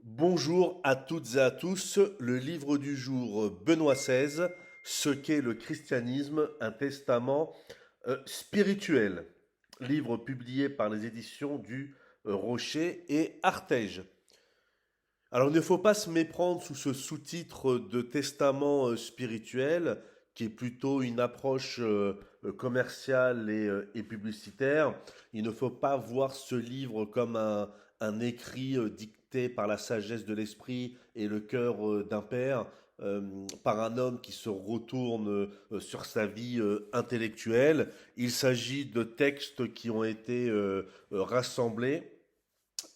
Bonjour à toutes et à tous. Le livre du jour, Benoît XVI, ce qu'est le christianisme, un testament spirituel. Livre publié par les éditions du Rocher et Artege. Alors il ne faut pas se méprendre sous ce sous-titre de testament spirituel, qui est plutôt une approche commerciale et publicitaire. Il ne faut pas voir ce livre comme un écrit dicté par la sagesse de l'esprit et le cœur d'un père, par un homme qui se retourne sur sa vie intellectuelle. Il s'agit de textes qui ont été rassemblés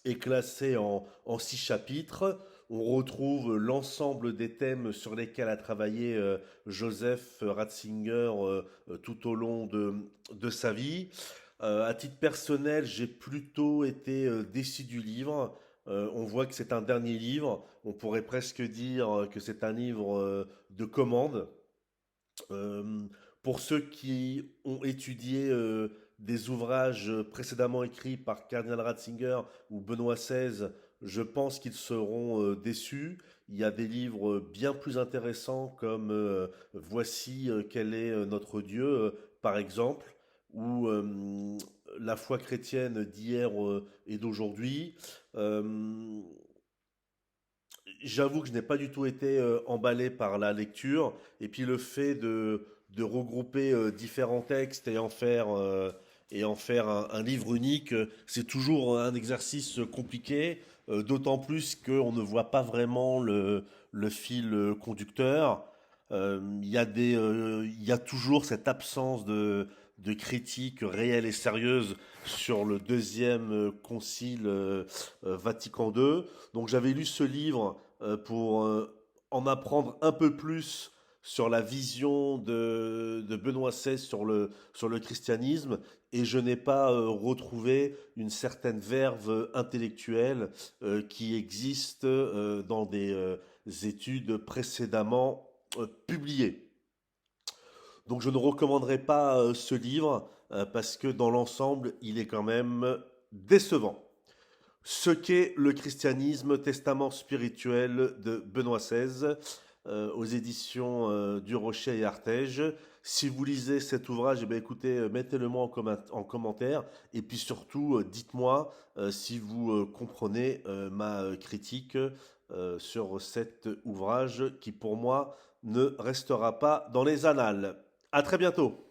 est classé en 6 chapitres. On retrouve l'ensemble des thèmes sur lesquels a travaillé Joseph Ratzinger tout au long de sa vie. À titre personnel, j'ai plutôt été déçu du livre. On voit que c'est un dernier livre. On pourrait presque dire que c'est un livre de commande. Euh, pour ceux qui ont étudié des ouvrages précédemment écrits par Cardinal Ratzinger ou Benoît XVI, je pense qu'ils seront déçus. Il y a des livres bien plus intéressants comme Voici quel est notre Dieu, par exemple, ou La foi chrétienne d'hier et d'aujourd'hui. Euh, J'avoue que je n'ai pas du tout été emballé par la lecture. Et puis le fait de regrouper différents textes et en faire un livre unique, c'est toujours un exercice compliqué, d'autant plus qu'on ne voit pas vraiment le fil conducteur. Il y a toujours cette absence de critique réelle et sérieuse sur le deuxième concile Vatican II. Donc j'avais lu ce livre pour en apprendre un peu plus sur la vision de Benoît XVI sur le christianisme, et je n'ai pas retrouvé une certaine verve intellectuelle qui existe dans des études précédemment publiées. Donc je ne recommanderais pas ce livre parce que dans l'ensemble, il est quand même décevant. Ce qu'est le christianisme, testament spirituel de Benoît XVI, aux éditions du Rocher et Artege. Si vous lisez cet ouvrage, eh bien, écoutez, mettez-le moi en commentaire. Et puis surtout, dites-moi si vous comprenez ma critique sur cet ouvrage qui, pour moi, ne restera pas dans les annales. À très bientôt.